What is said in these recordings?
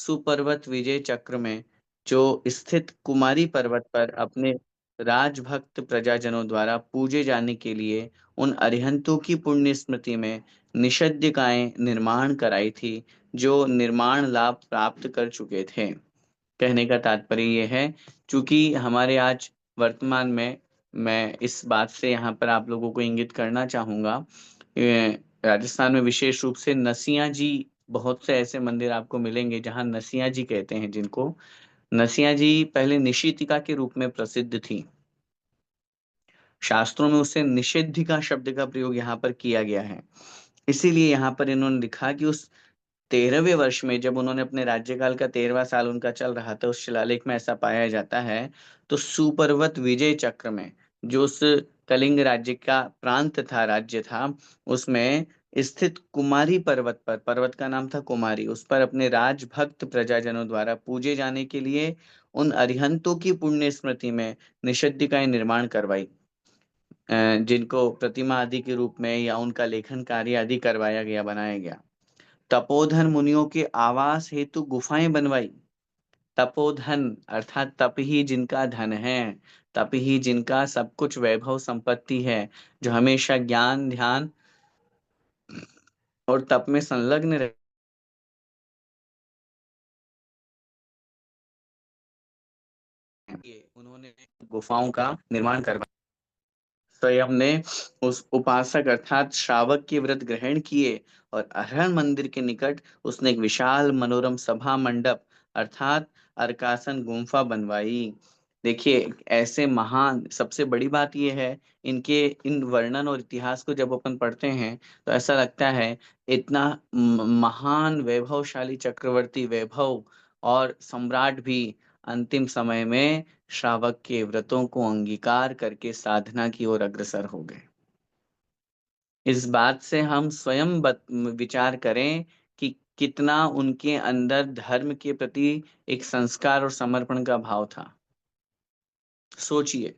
सुपर्वत विजय चक्र में जो स्थित कुमारी पर्वत पर अपने राजभक्त प्रजाजनों द्वारा पूजे जाने के लिए उन अरिहंतों की पुण्य स्मृति में निषादिकाएं निर्माण कराई थी, जो निर्माण लाभ प्राप्त कर चुके थे। कहने का तात्पर्य ये है, चूंकि हमारे आज वर्तमान में मैं इस बात से यहाँ पर आप लोगों को इंगित करना चाहूंगा। राजस्थान में विशेष रूप से नसिया जी, बहुत से ऐसे मंदिर आपको मिलेंगे जहाँ नसिया जी कहते हैं जिनको। नसिया जी पहले निशीतिका के रूप में प्रसिद्ध थी। शास्त्रों में उससे निषेधिका शब्द का प्रयोग यहाँ पर किया गया है। इसीलिए यहाँ पर इन्होंने लिखा कि उस 13वें वर्ष में, जब उन्होंने अपने राज्यकाल का 13वां साल उनका चल रहा था, उस शिलालेख में ऐसा पाया जाता है। तो सुपर्वत विजय चक्र में, जो उस कलिंग राज्य का प्रांत था, राज्य था, उसमें स्थित कुमारी पर्वत पर, पर्वत का नाम था कुमारी, उस पर अपने राजभक्त प्रजाजनों द्वारा पूजे जाने के लिए उन अरिहंतों की पुण्य स्मृति में निषादिकाएं निर्माण करवाई, जिनको प्रतिमा आदि के रूप में या उनका लेखन कार्य आदि करवाया गया, बनाया गया। तपोधन मुनियों के आवास हेतु गुफाएं बनवाई। तपोधन अर्थात तप ही जिनका धन है, तप ही जिनका सब कुछ वैभव संपत्ति है, जो हमेशा ज्ञान ध्यान और तप में संलग्न रहे, उन्होंने गुफाओं का निर्माण करवाया। स्वयं ने उस उपासक अर्थात श्रावक के व्रत ग्रहण किए और अहरण मंदिर के निकट उसने एक विशाल मनोरम सभा मंडप अर्थात अर्कासन गुम्फा बनवाई। देखिए, ऐसे महान, सबसे बड़ी बात यह है, इनके इन वर्णन और इतिहास को जब अपन पढ़ते हैं तो ऐसा लगता है इतना महान वैभवशाली चक्रवर्ती, वैभव और सम्राट भी अंतिम समय में श्रावक के व्रतों को अंगीकार करके साधना की ओर अग्रसर हो गए। इस बात से हम स्वयं विचार करें कि कितना उनके अंदर धर्म के प्रति एक संस्कार और समर्पण का भाव था। सोचिए,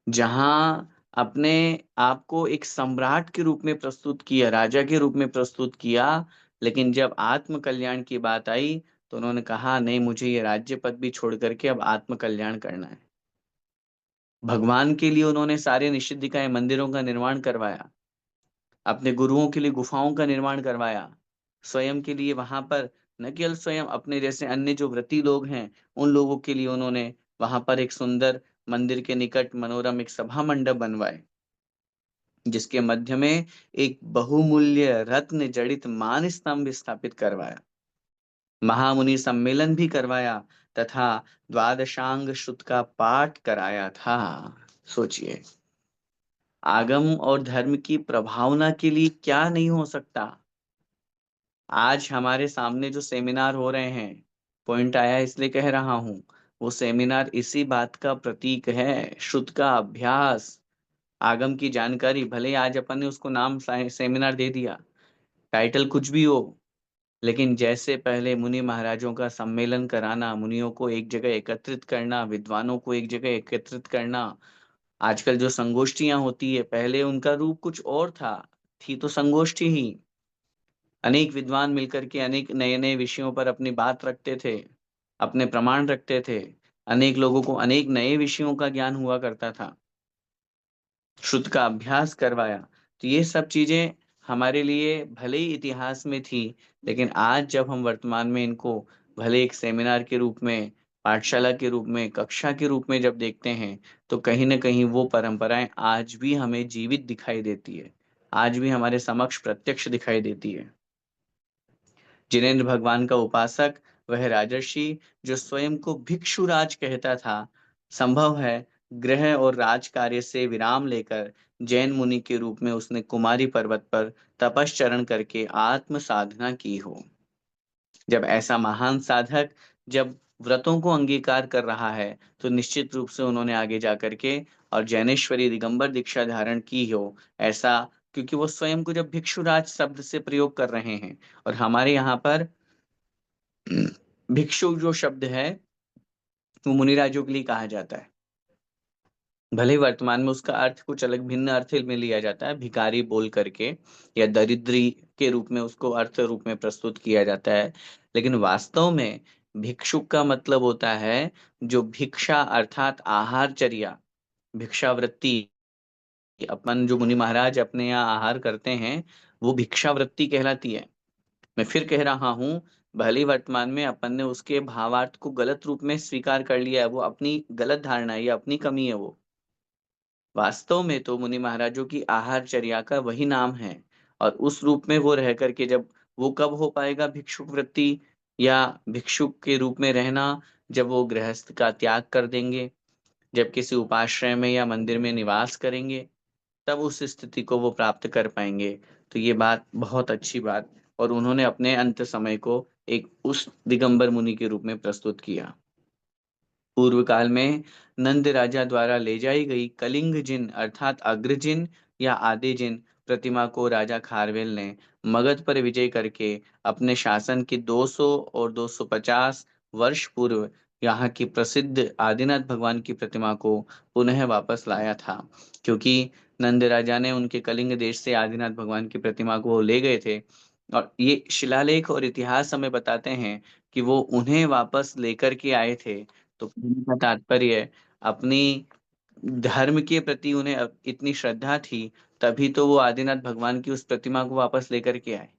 जहां अपने आप को एक सम्राट के रूप में प्रस्तुत किया, राजा के रूप में प्रस्तुत किया, लेकिन जब आत्म कल्याण की बात आई तो उन्होंने कहा नहीं, मुझे ये राज्य पद भी छोड़ करके अब आत्म कल्याण करना है। भगवान के लिए उन्होंने सारे निषिद्धिकाय मंदिरों का निर्माण करवाया, अपने गुरुओं के लिए गुफाओं का निर्माण करवाया, स्वयं के लिए वहां पर, न केवल स्वयं, अपने जैसे अन्य जो व्रती लोग हैं उन लोगों के लिए उन्होंने वहां पर एक सुंदर मंदिर के निकट मनोरम एक सभा मंडप बनवाए, जिसके मध्य में एक बहुमूल्य रत्न जड़ित मान स्तंभ स्थापित करवाया, महामुनि सम्मेलन भी करवाया तथा द्वादशांग श्रुत का पाठ कराया था। सोचिए, आगम और धर्म की प्रभावना के लिए क्या नहीं हो सकता। आज हमारे सामने जो सेमिनार हो रहे हैं, पॉइंट आया इसलिए कह रहा हूं, वो सेमिनार इसी बात का प्रतीक है। श्रुत का अभ्यास, आगम की जानकारी, भले ही आज अपन ने उसको नाम सेमिनार दे दिया, टाइटल कुछ भी हो, लेकिन जैसे पहले मुनि महाराजों का सम्मेलन कराना, मुनियों को एक जगह एकत्रित करना, विद्वानों को एक जगह एकत्रित करना, आजकल जो संगोष्ठियां होती है, पहले उनका रूप कुछ और था, थी तो संगोष्ठी ही, अनेक विद्वान मिलकर के अनेक नए नए विषयों पर अपनी बात रखते थे, अपने प्रमाण रखते थे, अनेक लोगों को अनेक नए विषयों का ज्ञान हुआ करता था, श्रुत का अभ्यास करवाया। तो ये सब चीजें हमारे लिए भले ही इतिहास में थी, लेकिन आज जब हम वर्तमान में इनको भले एक सेमिनार के रूप में, पाठशाला के रूप में, कक्षा के रूप में जब देखते हैं, तो कहीं ना कहीं वो परंपराएं आज भी हमें जीवित दिखाई देती है, आज भी हमारे समक्ष प्रत्यक्ष दिखाई देती है। जिनेंद्र भगवान का उपासक, वह राजर्षि जो स्वयं को भिक्षुराज कहता था, संभव है गृह और राज कार्य से विराम लेकर जैन मुनि के रूप में उसने कुमारी पर्वत पर तपश्चरण करके आत्म साधना की हो। जब ऐसा महान साधक जब व्रतों को अंगीकार कर रहा है, तो निश्चित रूप से उन्होंने आगे जा करके और जैनेश्वरी दिगंबर दीक्षा धारण की हो, ऐसा, क्योंकि वो स्वयं को जब भिक्षुराज शब्द से प्रयोग कर रहे हैं, और हमारे यहाँ पर भिक्षु जो शब्द है वो मुनिराजों के लिए कहा जाता है। भले ही वर्तमान में उसका अर्थ कुछ अलग भिन्न अर्थ में लिया जाता है, भिखारी बोल करके या दरिद्री के रूप में उसको अर्थ रूप में प्रस्तुत किया जाता है, लेकिन वास्तव में भिक्षुक का मतलब होता है जो भिक्षा अर्थात आहारचर्या, भिक्षावृत्ति, अपन जो मुनि महाराज अपने यहाँ आहार करते हैं, वो भिक्षावृत्ति कहलाती है। मैं फिर कह रहा हूँ, भले ही वर्तमान में अपन ने उसके भावार्थ को गलत रूप में स्वीकार कर लिया है, वो अपनी गलत धारणा है, ये अपनी कमी है वो। वास्तव में तो मुनि महाराजों की आहारचर्या का वही नाम है, और उस रूप में वो रह करके जब वो कब हो पाएगा भिक्षुक वृत्ति या भिक्षुक के रूप में रहना, जब वो गृहस्थ का त्याग कर देंगे, जब किसी उपाश्रय में या मंदिर में निवास करेंगे, तब उस स्थिति को वो प्राप्त कर पाएंगे। तो ये बात बहुत अच्छी बात, और उन्होंने अपने अंत समय को एक उस दिगंबर मुनि के रूप में प्रस्तुत किया। पूर्व काल में नंद राजा द्वारा ले जाई गई कलिंग जिन अर्थात अग्रजिन या आदिजिन प्रतिमा को राजा खारवेल ने मगध पर विजय करके अपने शासन के 200 और 250 वर्ष पूर्व यहाँ की प्रसिद्ध आदिनाथ भगवान की प्रतिमा को पुनः वापस लाया था। क्योंकि नंद राजा ने उनके कलिंग देश से आदिनाथ भगवान की प्रतिमा को ले गए थे, और ये शिलालेख और इतिहास हमें बताते हैं कि वो उन्हें वापस लेकर के आए थे। तो कहने का तात्पर्य, अपनी धर्म के प्रति उन्हें इतनी श्रद्धा थी, तभी तो वो आदिनाथ भगवान की उस प्रतिमा को वापस लेकर के आए।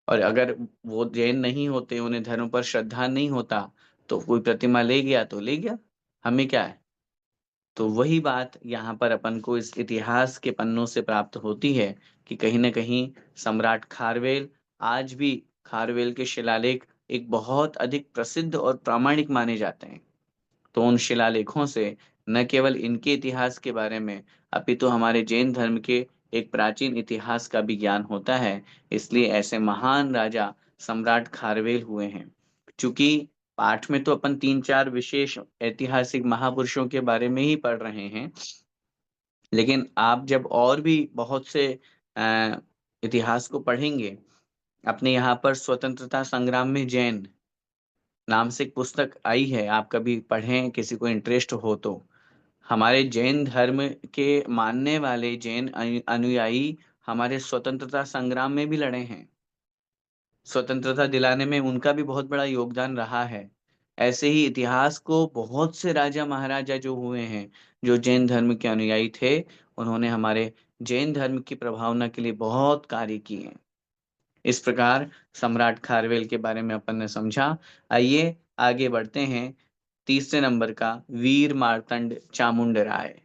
और अगर वो जैन नहीं होते, उन्हें धर्म पर श्रद्धा नहीं होता, तो कोई प्रतिमा ले गया तो ले गया, हमें क्या है। तो वही बात यहाँ पर अपन को इस इतिहास के पन्नों से प्राप्त होती है कि कहीं न कहीं सम्राट खारवेल, आज भी खारवेल के शिलालेख एक बहुत अधिक प्रसिद्ध और प्रामाणिक माने जाते हैं। तो उन शिलालेखों से न केवल इनके इतिहास के बारे में, अपितु हमारे जैन धर्म के एक प्राचीन इतिहास का भी ज्ञान होता है। इसलिए ऐसे महान राजा सम्राट खारवेल हुए हैं। चूंकि पाठ में तो अपन 3-4 विशेष ऐतिहासिक महापुरुषों के बारे में ही पढ़ रहे हैं, लेकिन आप जब और भी बहुत से अ, इतिहास को पढ़ेंगे, अपने यहाँ पर स्वतंत्रता संग्राम में जैन नाम से एक पुस्तक आई है, आप कभी पढ़ें, किसी को इंटरेस्ट हो तो। हमारे जैन धर्म के मानने वाले जैन अनुयायी हमारे स्वतंत्रता संग्राम में भी लड़े हैं। स्वतंत्रता दिलाने में उनका भी बहुत बड़ा योगदान रहा है। ऐसे ही इतिहास को बहुत से राजा महाराजा जो हुए हैं, जो जैन धर्म के अनुयायी थे, उन्होंने हमारे जैन धर्म की प्रभावना के लिए बहुत कार्य किए हैं। इस प्रकार सम्राट खारवेल के बारे में अपन ने समझा। आइए आगे बढ़ते हैं। तीसरे नंबर का वीर मार्तंड चामुंड राय।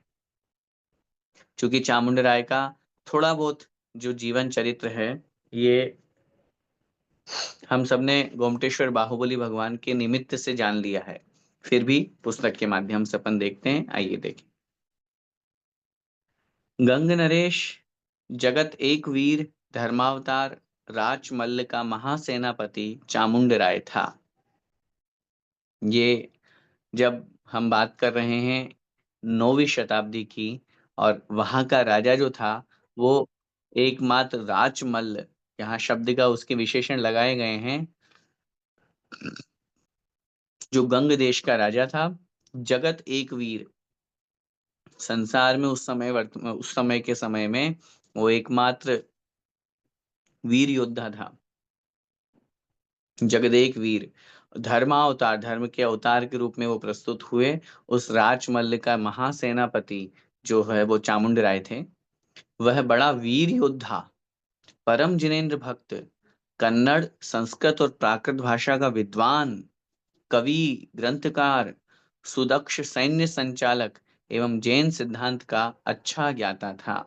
चूंकि चामुंड राय का थोड़ा बहुत जो जीवन चरित्र है, ये हम सबने गोमटेश्वर बाहुबली भगवान के निमित्त से जान लिया है। फिर भी पुस्तक के माध्यम से अपन देखते हैं, आइए देखें। गंग नरेश जगत एक वीर धर्मावतार राजमल्ल का महासेनापति चामुंड राय था। ये जब हम बात कर रहे हैं 9वीं शताब्दी की, और वहां का राजा जो था वो एकमात्र राजमल्ल, यहाँ शब्द का उसके विशेषण लगाए गए हैं, जो गंग देश का राजा था। जगत एक वीर, संसार में उस समय के समय में वो एकमात्र वीर योद्धा था। जगदेक वीर, धर्मावतार, धर्म के अवतार के रूप में वो प्रस्तुत हुए। उस राजमल्ल का महासेनापति जो है वो चामुंड राय थे। वह बड़ा वीर योद्धा, परम जिनेंद्र भक्त, कन्नड़, संस्कृत और प्राकृत भाषा का विद्वान, कवि, ग्रंथकार, सुदक्ष सैन्य संचालक एवं जैन सिद्धांत का अच्छा ज्ञाता था।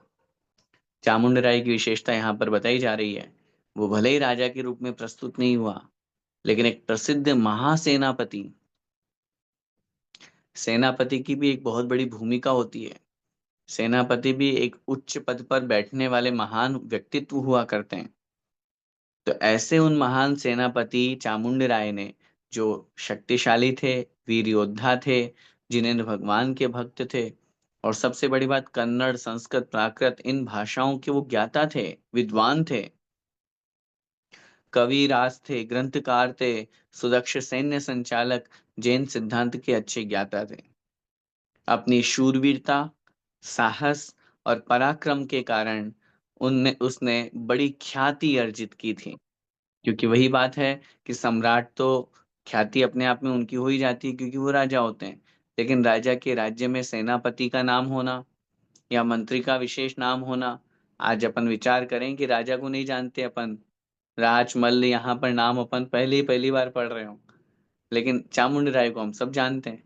चामुंड राय की विशेषता यहाँ पर बताई जा रही है। वो भले ही राजा के रूप में प्रस्तुत नहीं हुआ, लेकिन एक प्रसिद्ध महासेनापति, सेनापति की भी एक बहुत बड़ी भूमिका होती है। सेनापति भी एक उच्च पद पर बैठने वाले महान व्यक्तित्व हुआ करते हैं। तो ऐसे उन महान सेनापति चामुंड राय ने, जो शक्तिशाली थे, वीर योद्धा थे, जिनेंद्र भगवान के भक्त थे, और सबसे बड़ी बात कन्नड़, संस्कृत, प्राकृत इन भाषाओं के वो ज्ञाता थे, विद्वान थे, कवि राज थे, ग्रंथकार थे, सुदक्ष सैन्य संचालक, जैन सिद्धांत के अच्छे ज्ञाता थे। अपनी शूरवीरता, साहस और पराक्रम के कारण उनने उसने बड़ी ख्याति अर्जित की थी। क्योंकि वही बात है कि सम्राट तो ख्याति अपने आप में उनकी हो ही जाती है क्योंकि वो राजा होते हैं। लेकिन राजा के राज्य में सेनापति का नाम होना या मंत्री का विशेष नाम होना, आज अपन विचार करें कि राजा को नहीं जानते अपन, राजमल्ल यहाँ पर नाम अपन पहली बार पढ़ रहे हो, लेकिन चामुंड राय को हम सब जानते हैं।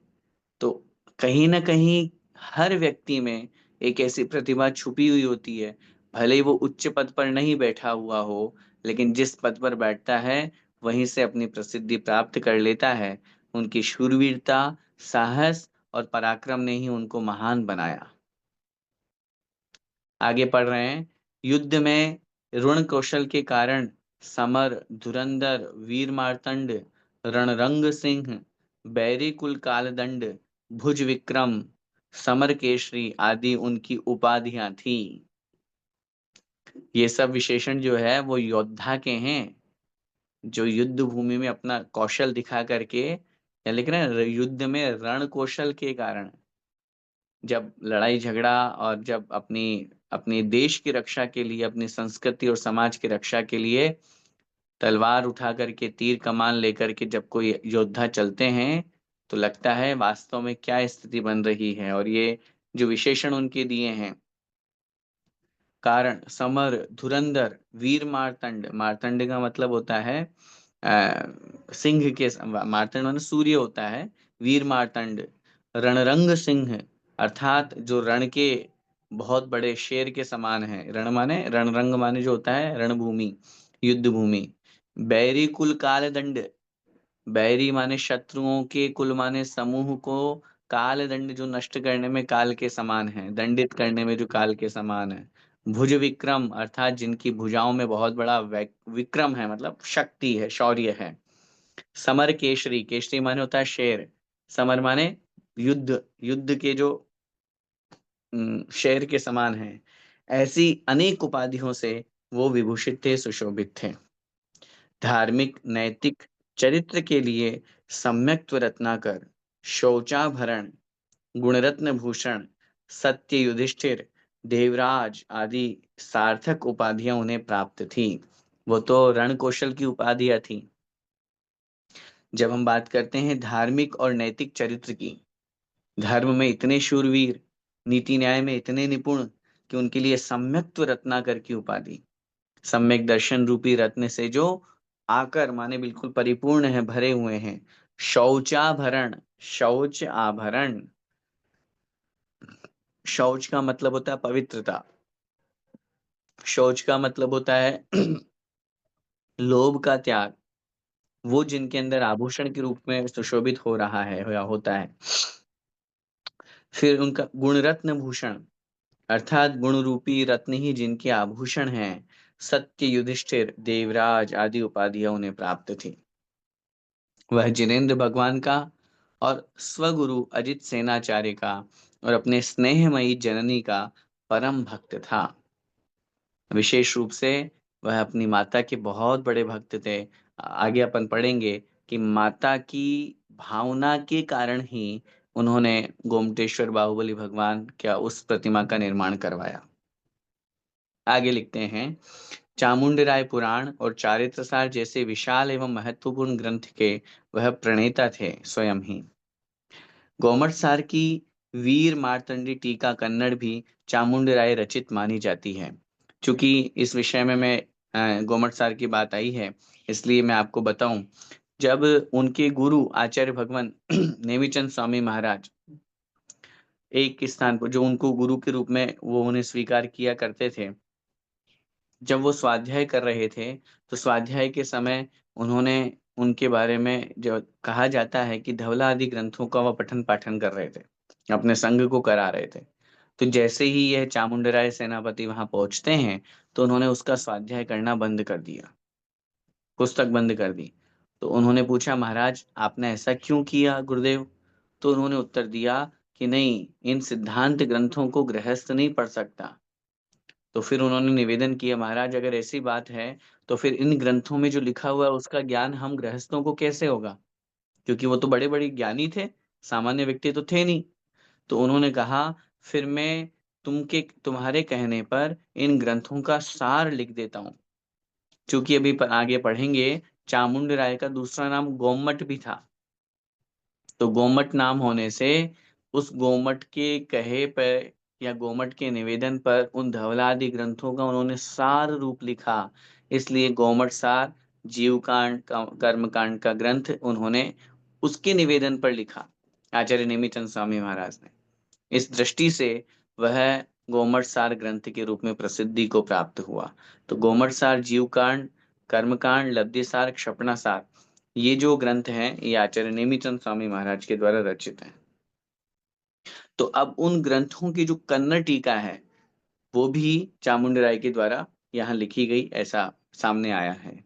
तो कहीं न कहीं हर व्यक्ति में एक ऐसी प्रतिभा छुपी हुई होती है, भले ही वो उच्च पद पर नहीं बैठा हुआ हो, लेकिन जिस पद पर बैठता है, वहीं से अपनी प्रसिद्धि प्राप्त कर लेता है। उनकी शूरवीरता, साहस और पराक्रम ने ही उनको महान बनाया। आगे पढ़ रहे हैं, युद्ध में ऋण कौशल के कारण समर, धुरंधर, वीर मार्तंड, रणरंग सिंह, बैरी कुल कालदंड, भुज विक्रम, समर केशरी आदि उनकी उपाधियां थी। ये सब विशेषण जो है वो योद्धा के हैं, जो युद्ध भूमि में अपना कौशल दिखा करके या लिख रहे हैं युद्ध में रण कौशल के कारण जब लड़ाई झगड़ा और जब अपनी अपने देश की रक्षा के लिए, अपनी संस्कृति और समाज की रक्षा के लिए तलवार उठा करके, तीर कमान लेकर के जब कोई योद्धा चलते हैं, तो लगता है वास्तव में क्या स्थिति बन रही है। और ये जो विशेषण उनके दिए हैं, कारण, समर, धुरंधर, वीर मार्तंड, मार्तंड का मतलब होता है सिंह के मार्तंड माने सूर्य होता है, वीर मार्तंड, रणरंग सिंह अर्थात जो रण के बहुत बड़े शेर के समान है। रण माने रणरंग माने जो होता है रणभूमि, युद्ध भूमि। बैरी कुल काल दंड, बैरी माने शत्रुओं के, कुल माने समूह को, काल दंड जो नष्ट करने में काल के समान है, दंडित करने में जो काल के समान है। भुज विक्रम अर्थात जिनकी भुजाओं में बहुत बड़ा विक्रम है, मतलब शक्ति है, शौर्य है। समर केशरी, केशरी माने होता है शेर, समर माने युद्ध, युद्ध के जो शेर के समान है। ऐसी अनेक उपाधियों से वो विभूषित थे, सुशोभित थे। धार्मिक, नैतिक चरित्र के लिए सम्यक्त्व रत्नाकर, शौचाभरण, गुणरत्न भूषण, सत्य युधिष्ठिर, देवराज आदि सार्थक उपाधियां उन्हें प्राप्त थी। वो तो रण कौशल की उपाधियां थी। जब हम बात करते हैं धार्मिक और नैतिक चरित्र की, धर्म में इतने शूरवीर, नीति न्याय में इतने निपुण कि उनके लिए सम्यक्त्व रत्नाकर की उपाधि, सम्यक दर्शन रूपी रत्न से जो आकर माने बिल्कुल परिपूर्ण है, भरे हुए हैं। शौचाभरण, शौच आभरण, शौच का मतलब होता है पवित्रता, शौच का मतलब होता है लोभ का त्याग, वो जिनके अंदर आभूषण के रूप में सुशोभित हो रहा है या होता है। फिर उनका गुण रत्न भूषण अर्थात गुण रूपी रत्न ही जिनके आभूषण हैं। सत्य युधिष्ठिर, देवराज आदि उपाधियां उन्हें प्राप्त थी। वह जिनेंद्र भगवान का और स्वगुरु अजित सेनाचार्य का और अपने स्नेहमयी जननी का परम भक्त था। विशेष रूप से वह अपनी माता के बहुत बड़े भक्त थे। आगे अपन पढ़ेंगे कि माता की भावना के कारण ही उन्होंने गोमटेश्वर बाहुबली भगवान क्या उस प्रतिमा का निर्माण करवाया। आगे लिखते हैं, चामुंड राय पुराण और चारित्रसार जैसे विशाल एवं महत्वपूर्ण ग्रंथ के वह प्रणेता थे स्वयं ही। गोमटसार की वीर मार्तंडी टीका कन्नड़ भी चामुंड राय रचित मानी जाती है। चूंकि इस विषय में मैं गोमटसार की बात आई है, इसलिए मैं आपको बताऊं, जब उनके गुरु आचार्य भगवान नेमिचंद स्वामी महाराज एक स्थान पर जो उनको गुरु के रूप में वो उन्हें स्वीकार किया करते थे, जब वो स्वाध्याय कर रहे थे, तो स्वाध्याय के समय उन्होंने उनके बारे में जो कहा जाता है कि धवला आदि ग्रंथों का वह पठन पाठन कर रहे थे, अपने संघ को करा रहे थे। तो जैसे ही यह चामुंडराय सेनापति वहां पहुंचते हैं, तो उन्होंने उसका स्वाध्याय करना बंद कर दिया, पुस्तक बंद कर दी। तो उन्होंने पूछा, महाराज आपने ऐसा क्यों किया गुरुदेव? तो उन्होंने उत्तर दिया कि नहीं, इन सिद्धांत ग्रंथों को गृहस्थ नहीं पढ़ सकता। तो फिर उन्होंने निवेदन किया, महाराज अगर ऐसी बात है तो फिर इन ग्रंथों में जो लिखा हुआ है उसका ज्ञान हम गृहस्थों को कैसे होगा? क्योंकि वो तो बड़े बड़े ज्ञानी थे, सामान्य व्यक्ति तो थे नहीं। तो उन्होंने कहा फिर मैं तुम्हारे कहने पर इन ग्रंथों का सार लिख देता हूँ। चूंकि अभी आगे पढ़ेंगे, चामुंड राय का दूसरा नाम गोमट भी था। तो गोमट नाम होने से उस गोमट के कहे पर या गोमट के निवेदन पर उन धवलादि ग्रंथों का उन्होंने सार रूप लिखा। इसलिए गोमट सार, जीवकांड का, कर्मकांड का ग्रंथ उन्होंने उसके निवेदन पर लिखा, आचार्य नेमिचंद स्वामी महाराज ने। इस दृष्टि से वह गोमट सार ग्रंथ के रूप में प्रसिद्धि को प्राप्त हुआ। तो गोमट सार, जीवकांड, कर्मकांड, लब्धिसार, क्षपणासार, ये जो ग्रंथ हैं ये आचार्य नेमिचंद स्वामी महाराज के द्वारा रचित हैं। तो अब उन ग्रंथों की जो कन्नड़ टीका है वो भी चामुंडराय के द्वारा यहाँ लिखी गई, ऐसा सामने आया है।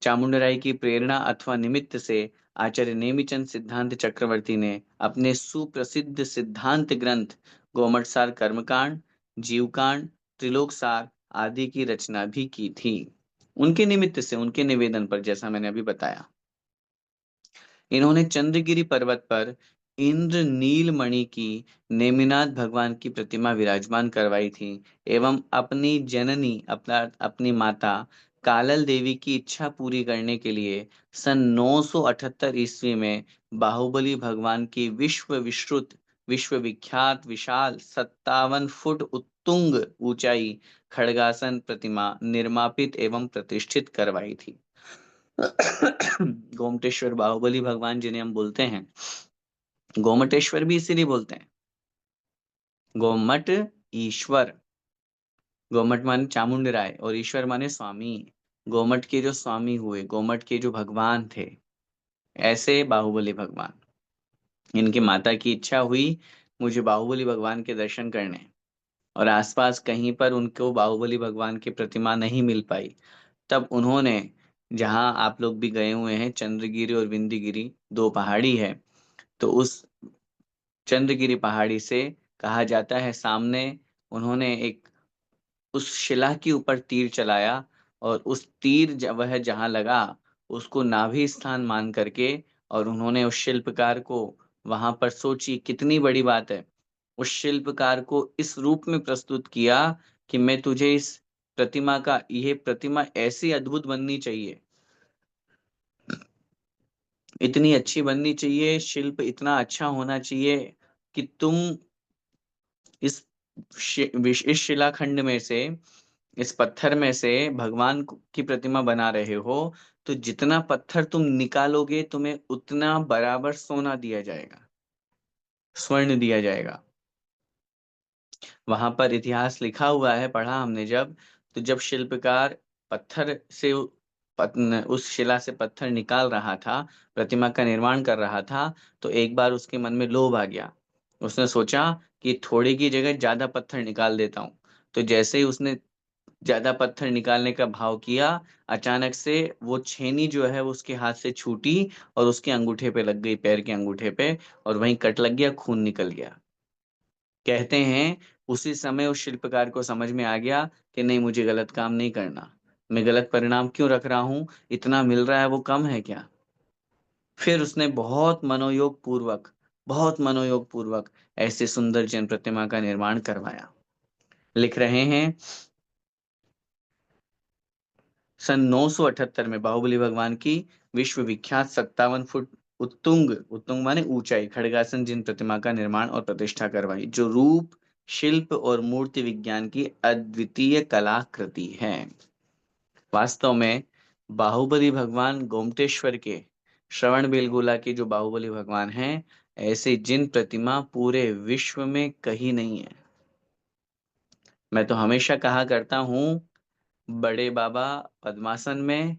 चामुंडराय की प्रेरणा अथवा निमित्त से आचार्य नेमिचंद सिद्धांत चक्रवर्ती ने अपने सुप्रसिद्ध सिद्धांत ग्रंथ गोमटसार कर्मकांड, जीवकांड, त्रिलोकसार आदि की रचना भी की थी। उनके निमित्त से, उनके निवेदन पर, जैसा मैंने अभी बताया, इन्होंने चंद्रगिरी पर्वत पर इंद्र नीलमणि की नेमिनाथ भगवान की प्रतिमा विराजमान करवाई थी एवं अपनी जननी, अपनी माता कालल देवी की इच्छा पूरी करने के लिए सन 978 ईस्वी में बाहुबली भगवान की विश्व विख्यात विशाल 57 फुट उत्तुंग ऊंचाई खड़गासन प्रतिमा निर्मापित एवं प्रतिष्ठित करवाई थी। गोमटेश्वर बाहुबली भगवान जिन्हें हम बोलते हैं, गोमटेश्वर भी इसीलिए बोलते हैं, गोमट ईश्वर। गोमट माने चामुंड राय और ईश्वर माने स्वामी। गोमट के जो स्वामी हुए, गोमट के जो भगवान थे, ऐसे बाहुबली भगवान। इनकी माता की इच्छा हुई मुझे बाहुबली भगवान के दर्शन करने, और आसपास कहीं पर उनको बाहुबली भगवान की प्रतिमा नहीं मिल पाई। तब उन्होंने, जहां आप लोग भी गए हुए हैं, चंद्रगिरी और विंध्यगिरी दो पहाड़ी है, तो उस चंद्रगिरी पहाड़ी से कहा जाता है सामने उन्होंने एक उस शिला के ऊपर तीर चलाया, और उस तीर वह जहां लगा उसको नाभि स्थान मान करके, और उन्होंने उस शिल्पकार को वहां पर, सोची कितनी बड़ी बात है, उस शिल्पकार को इस रूप में प्रस्तुत किया कि मैं तुझे इस प्रतिमा का, यह प्रतिमा ऐसी अद्भुत बननी चाहिए, इतनी अच्छी बननी चाहिए, शिल्प इतना अच्छा होना चाहिए कि तुम इस इस शिलाखंड में से, इस पत्थर में से भगवान की प्रतिमा बना रहे हो, तो जितना पत्थर तुम निकालोगे तुम्हें उतना बराबर सोना दिया जाएगा, स्वर्ण दिया जाएगा। वहां पर इतिहास लिखा हुआ है, पढ़ा हमने जब, तो जब शिल्पकार पत्थर से उस शिला से पत्थर निकाल रहा था, प्रतिमा का निर्माण कर रहा था, तो एक बार उसके मन में लोभ आ गया। उसने सोचा कि थोड़े की जगह ज्यादा पत्थर निकाल देता हूँ। तो जैसे ही उसने ज्यादा पत्थर निकालने का भाव किया, अचानक से वो छेनी जो है वो उसके हाथ से छूटी और उसके अंगूठे पे लग गई, पैर के अंगूठे पे, और वहीं कट लग गया, खून निकल गया। कहते हैं उसी समय उस शिल्पकार को समझ में आ गया कि नहीं, मुझे गलत काम नहीं करना, मैं गलत परिणाम क्यों रख रहा हूं, इतना मिल रहा है वो कम है क्या। फिर उसने बहुत मनोयोग पूर्वक ऐसे सुंदर जैन प्रतिमा का निर्माण करवाया। लिख रहे हैं सन 978 में बाहुबली भगवान की विश्व विख्यात 57 फुट उत्तुंग, उत्तुंग माने ऊंचाई, खड़गासन जिन प्रतिमा का निर्माण और प्रतिष्ठा करवाई, जो रूप, शिल्प और मूर्ति विज्ञान की अद्वितीय कलाकृति है। वास्तव में बाहुबली भगवान गोमटेश्वर के, श्रवण बेलगोला के जो बाहुबली भगवान हैं, ऐसे जिन प्रतिमा पूरे विश्व में कहीं नहीं है। मैं तो हमेशा कहा करता हूँ, बड़े बाबा पद्मासन में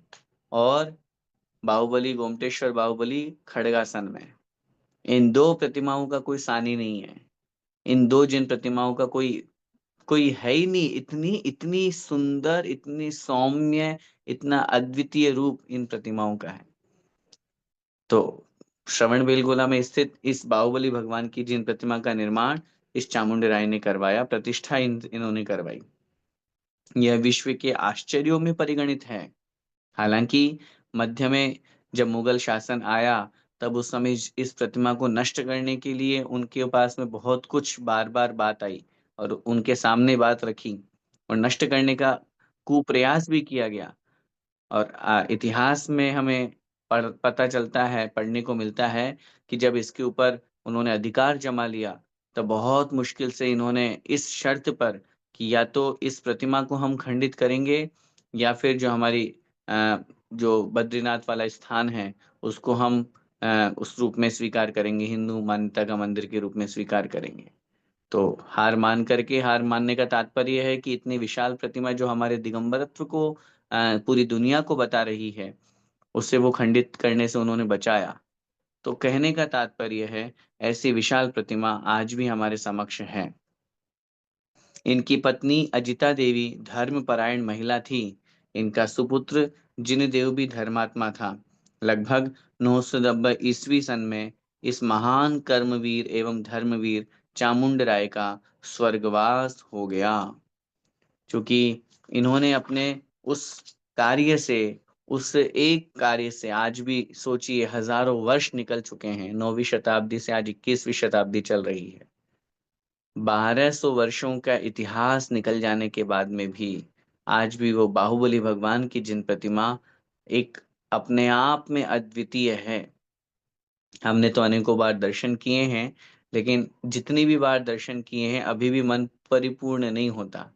और बाहुबली, गोमटेश्वर बाहुबली खड़गासन में, इन दो प्रतिमाओं का कोई सानी नहीं है। इन दो जिन प्रतिमाओं का कोई कोई है ही नहीं। इतनी इतनी सुंदर, इतनी सौम्य, इतना अद्वितीय रूप इन प्रतिमाओं का है। तो श्रवण बेलगोला में स्थित इस बाहुबली भगवान की जिन प्रतिमा का निर्माण इस चामुंडे राय ने करवाया, प्रतिष्ठा इन्होंने करवाई, यह विश्व के आश्चर्यों में परिगणित है। हालांकि मध्य में जब मुगल शासन आया तब उस समय इस प्रतिमा को नष्ट करने के लिए उनके पास में बहुत कुछ बार-बार बात आई और उनके सामने बात रखी और नष्ट करने का कुप्रयास भी किया गया। और इतिहास में हमें पता चलता है, पढ़ने को मिलता है कि जब इसके ऊपर उन्होंने अधिकार जमा लिया, तब बहुत मुश्किल से इन्होंने इस शर्त पर कि या तो इस प्रतिमा को हम खंडित करेंगे या फिर जो हमारी अ, जो बद्रीनाथ वाला स्थान है, उसको हम उस रूप में स्वीकार करेंगे, हिंदू मान्यता का मंदिर के रूप में स्वीकार करेंगे। तो हार मानने का तात्पर्य है कि इतनी विशाल प्रतिमा जो हमारे दिगंबरत्व को पूरी दुनिया को बता रही है, उसे वो खंडित करने से उन्होंने बचाया। तो कहने का तात्पर्य है, ऐसी विशाल प्रतिमा आज भी हमारे समक्ष है। इनकी पत्नी अजिता देवी धर्मपरायण महिला थी। इनका सुपुत्र जिनदेव भी धर्मात्मा था। लगभग 990 ईस्वी सन में इस महान कर्मवीर एवं धर्मवीर चामुंड राय का स्वर्गवास हो गया। क्योंकि इन्होंने अपने उस कार्य से, उस एक कार्य से आज भी सोचिए हजारों वर्ष निकल चुके हैं। 9वीं शताब्दी से आज 21वीं शताब्दी चल रही है। 1200 वर्षों का इतिहास निकल जाने के बाद में भी आज भी वो बाहुबली भगवान की जिन प्रतिमा एक अपने आप में अद्वितीय है। हमने तो अनेकों बार दर्शन किए हैं, लेकिन जितनी भी बार दर्शन किए हैं अभी भी मन परिपूर्ण नहीं होता।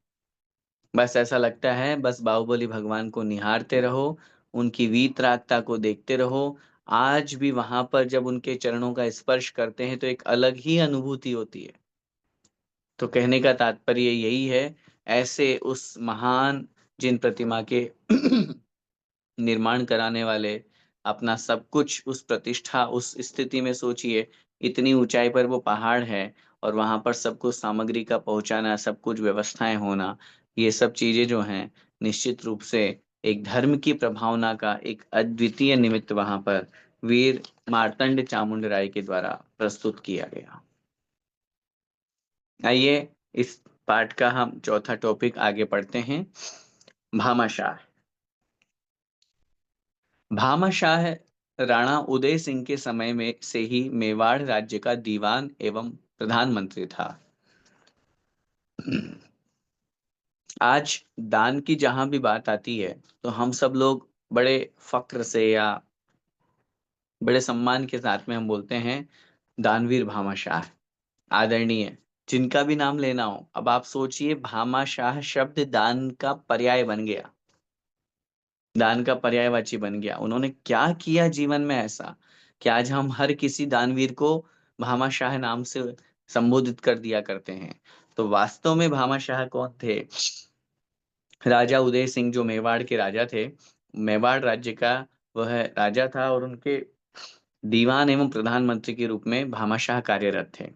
बस ऐसा लगता है बस बाहुबली भगवान को निहारते रहो, उनकी वीतरागता को देखते रहो। आज भी वहां पर जब उनके चरणों का स्पर्श करते हैं तो एक अलग ही अनुभूति होती है। तो कहने का तात्पर्य यही है, ऐसे उस महान जिन प्रतिमा के निर्माण कराने वाले अपना सब कुछ उस प्रतिष्ठा उस स्थिति में सोचिए, इतनी ऊंचाई पर वो पहाड़ है और वहां पर सब कुछ सामग्री का पहुंचाना, सब कुछ व्यवस्थाएं होना, ये सब चीजें जो हैं निश्चित रूप से एक धर्म की प्रभावना का एक अद्वितीय निमित्त वहां पर वीर मार्तंड चामुंड राय के द्वारा प्रस्तुत किया गया। आइए इस पाठ का हम चौथा टॉपिक आगे पढ़ते हैं। भामाशाह। भामाशाह राणा उदय सिंह के समय में से ही मेवाड़ राज्य का दीवान एवं प्रधानमंत्री था। आज दान की जहां भी बात आती है तो हम सब लोग बड़े फक्र से या बड़े सम्मान के साथ में हम बोलते हैं दानवीर भामाशाह, आदरणीय, जिनका भी नाम लेना हो। अब आप सोचिए भामाशाह शब्द दान का पर्याय बन गया, दान का पर्यायवाची बन गया। उन्होंने क्या किया जीवन में ऐसा कि आज हम हर किसी दानवीर को भामाशाह नाम से संबोधित कर दिया करते हैं। तो वास्तव में भामाशाह कौन थे? राजा उदय सिंह जो मेवाड़ के राजा थे, मेवाड़ राज्य का वह राजा था और उनके दीवान एवं प्रधानमंत्री के रूप में भामाशाह कार्यरत थे।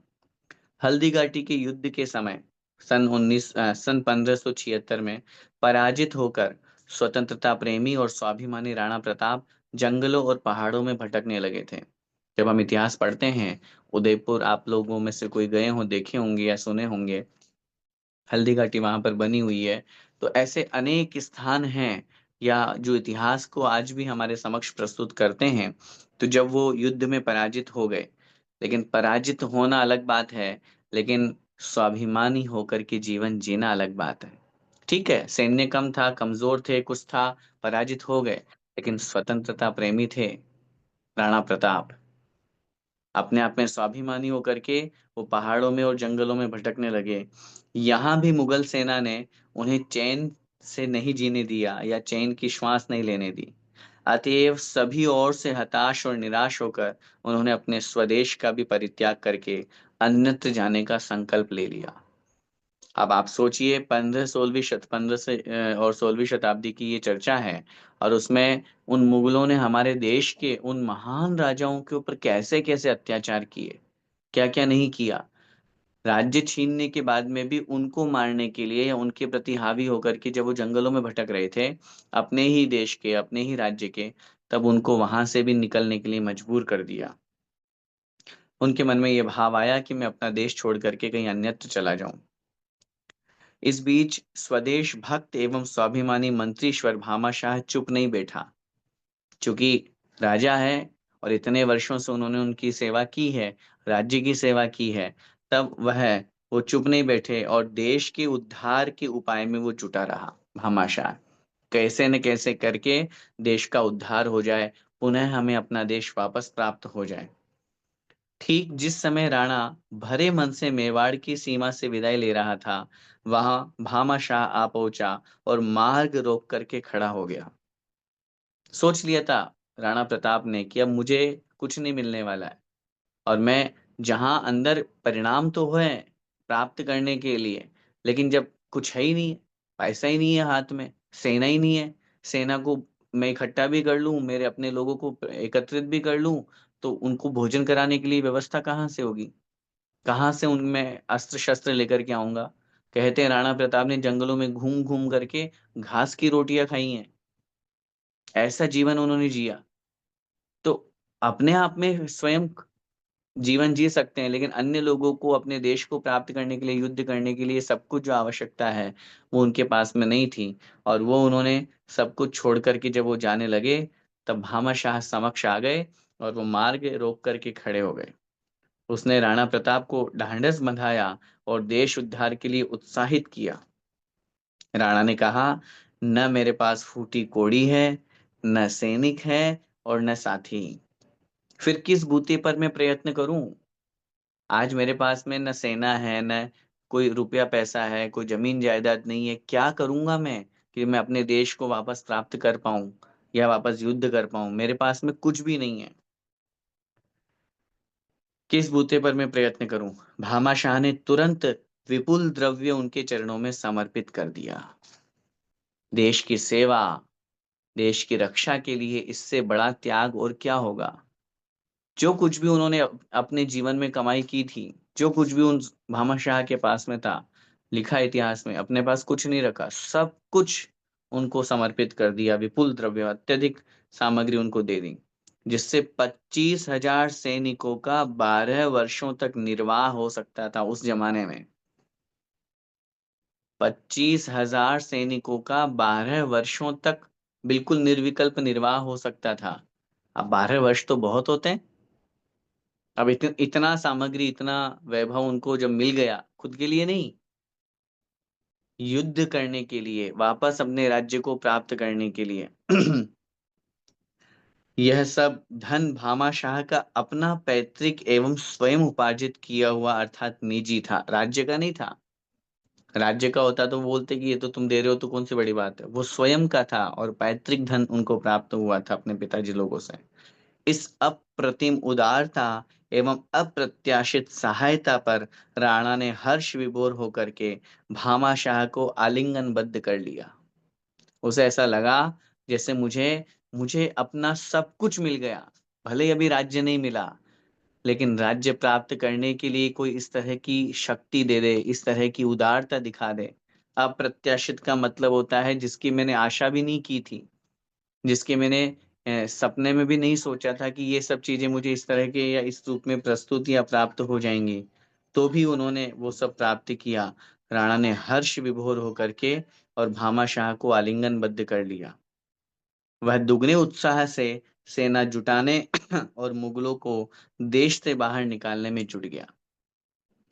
हल्दी घाटी के युद्ध के समय सन 1576 में पराजित होकर स्वतंत्रता प्रेमी और स्वाभिमानी राणा प्रताप जंगलों और पहाड़ों में भटकने लगे थे। जब हम इतिहास पढ़ते हैं, उदयपुर आप लोगों में से कोई गए हो, देखे होंगे या सुने होंगे, हल्दी घाटी वहां पर बनी हुई है। तो ऐसे अनेक स्थान हैं या जो इतिहास को आज भी हमारे समक्ष प्रस्तुत करते हैं। तो जब वो युद्ध में पराजित हो गए, लेकिन पराजित होना अलग बात है, लेकिन स्वाभिमानी होकर के जीवन जीना अलग बात है। ठीक है, सैन्य कम था, कमजोर थे, कुछ था, पराजित हो गए, लेकिन स्वतंत्रता प्रेमी थे राणा प्रताप। अपने आप में स्वाभिमानी होकर के वो पहाड़ों में और जंगलों में भटकने लगे। यहाँ भी मुगल सेना ने उन्हें चैन से नहीं जीने दिया या चैन की श्वास नहीं लेने दी। अतएव सभी ओर से हताश और निराश होकर उन्होंने अपने स्वदेश का भी परित्याग करके अन्यत्र जाने का संकल्प ले लिया। अब आप सोचिए 15 से और 16वीं शताब्दी की ये चर्चा है और उसमें उन मुगलों ने हमारे देश के उन महान राजाओं के ऊपर कैसे कैसे अत्याचार किए, क्या क्या नहीं किया। राज्य छीनने के बाद में भी उनको मारने के लिए या उनके प्रति हावी होकर के जब वो जंगलों में भटक रहे थे, अपने ही देश के, अपने ही राज्य के, तब उनको वहां से भी निकलने के लिए मजबूर कर दिया। उनके मन में ये भाव आया कि मैं अपना देश छोड़ करके कहीं अन्यत्र चला जाऊं। इस बीच स्वदेश भक्त एवं स्वाभिमानी मंत्री भामाशाह चुप नहीं बैठा। चूंकि राजा है और इतने वर्षों से उन्होंने उनकी सेवा की है, राज्य की सेवा की है, तब वो चुप नहीं बैठे और देश के उद्धार के उपाय में वो जुटा रहा भामाशाह। कैसे न कैसे करके देश का उद्धार हो जाए, पुनः हमें अपना देश वापस प्राप्त हो जाए। ठीक जिस समय राणा भरे मन से मेवाड़ की सीमा से विदाई ले रहा था, वहां भामाशाह आ पहुंचा और मार्ग रोक करके खड़ा हो गया। सोच लिया था राणा प्रताप ने कि अब मुझे कुछ नहीं मिलने वाला है, और मैं जहां अंदर परिणाम तो है प्राप्त करने के लिए, लेकिन जब कुछ है ही नहीं, पैसा ही नहीं है हाथ में, सेना ही नहीं है, सेना को मैं इकट्ठा भी कर लूं, मेरे अपने लोगों को एकत्रित भी कर लूं, तो उनको भोजन कराने के लिए व्यवस्था कहाँ से होगी? कहाँ से उनमें अस्त्र शस्त्र लेकर के आऊंगा? कहते हैं राणा प्रताप ने जंगलों में घूम घूम करके घास की रोटियां खाई हैं। ऐसा जीवन उन्होंने जिया। तो अपने आप में स्वयं जीवन जी सकते हैं, लेकिन अन्य लोगों को अपने देश को प्राप्त करने के लिए, युद्ध करने के लिए सब कुछ जो आवश्यकता है, वो उनके पास में नहीं थी। और वो उन्होंने सब कुछ छोड़ कर के जब वो जाने लगे, तब भामाशाह समक्ष आ गए और वो मार्ग रोक करके खड़े हो गए। उसने राणा प्रताप को ढांढस बंधाया और देश उद्धार के लिए उत्साहित किया। राणा ने कहा, न मेरे पास फूटी कोड़ी है, न सैनिक है, और न साथी। फिर किस बूते पर मैं प्रयत्न करूं? आज मेरे पास में न सेना है, न कोई रुपया पैसा है, कोई जमीन जायदाद नहीं है। क्या करूंगा मैं कि मैं अपने देश को वापस प्राप्त कर पाऊं या वापस युद्ध कर पाऊं? मेरे पास में कुछ भी नहीं है। किस बूते पर मैं प्रयत्न करूं? भामाशाह ने तुरंत विपुल द्रव्य उनके चरणों में समर्पित कर दिया। देश की सेवा, देश की रक्षा के लिए इससे बड़ा त्याग और क्या होगा? जो कुछ भी उन्होंने अपने जीवन में कमाई की थी, जो कुछ भी उन भामाशाह के पास में था, लिखा है इतिहास में, अपने पास कुछ नहीं रखा, सब कुछ उनको समर्पित कर दिया, विपुल द्रव्य, अत्यधिक सामग्री उनको दे दी, जिससे 25,000 सैनिकों का 12 वर्षों तक निर्वाह हो सकता था उस जमाने में। 25,000 सैनिकों का 12 वर्षों तक बिल्कुल निर्विकल्प निर्वाह हो सकता था। अब 12 वर्ष तो बहुत होते हैं। अब इतना सामग्री, इतना वैभव उनको जब मिल गया, खुद के लिए नहीं, युद्ध करने के लिए, वापस अपने राज्य को प्राप्त करने के लिए। यह सब धन भामाशाह का अपना पैतृक एवं स्वयं उपार्जित किया हुआ, अर्थात निजी था, राज्य का नहीं था। राज्य का होता तो बोलते कि ये तो तुम दे रहे हो तो कौन सी बड़ी बात है। वो स्वयं का था और पैतृक धन उनको प्राप्त हुआ था अपने पिताजी लोगों से। इस अप्रतिम उदारता एवं अप्रत्याशित सहायता पर राणा ने हर्ष विभोर होकर के भामाशाह को आलिंगनबद्ध कर लिया। उसे ऐसा लगा जैसे मुझे मुझे अपना सब कुछ मिल गया। भले ही अभी राज्य नहीं मिला, लेकिन राज्य प्राप्त करने के लिए कोई इस तरह की शक्ति दे दे, इस तरह की उदारता दिखा दे। अप्रत्याशित का मतलब होता है जिसकी मैंने आशा भी नहीं की थी, जिसके मैंने सपने में भी नहीं सोचा था कि ये सब चीजें मुझे इस तरह के या इस रूप में प्रस्तुत या प्राप्त हो जाएंगी, तो भी उन्होंने वो सब प्राप्त किया। राणा ने हर्ष विभोर होकर के और भामाशाह को आलिंगनबद्ध कर लिया। वह दुगने उत्साह से सेना जुटाने और मुगलों को देश से बाहर निकालने में जुट गया।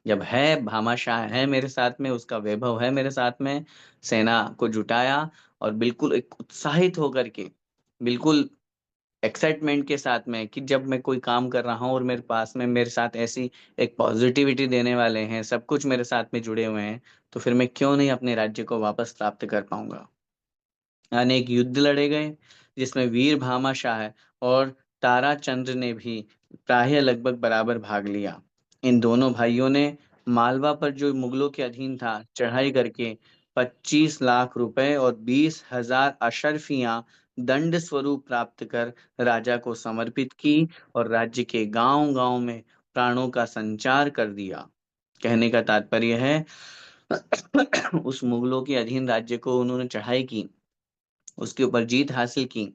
जब है भामाशाह है मेरे साथ में, उसका वैभव है मेरे साथ में, सेना को जुटाया और बिल्कुल एक उत्साहित होकर के, बिल्कुल एक्साइटमेंट के साथ में, कि जब मैं कोई काम कर रहा हूँ और मेरे पास में मेरे साथ ऐसी एक पॉजिटिविटी देने वाले हैं, सब कुछ मेरे साथ में जुड़े हुए हैं, तो फिर मैं क्यों नहीं अपने राज्य को वापस प्राप्त कर पाऊंगा। अनेक युद्ध लड़े गए, जिसमें वीर भामाशाह और ताराचंद्र ने भी प्राय लगभग बराबर भाग लिया। इन दोनों भाइयों ने मालवा पर, जो मुगलों के अधीन था, चढ़ाई करके 25 लाख रुपए और 20,000 अशर्फियां दंड स्वरूप प्राप्त कर राजा को समर्पित की और राज्य के गांव-गांव में प्राणों का संचार कर दिया। कहने का तात्पर्य है, उस मुगलों के अधीन राज्य को उन्होंने चढ़ाई की, उसके ऊपर जीत हासिल की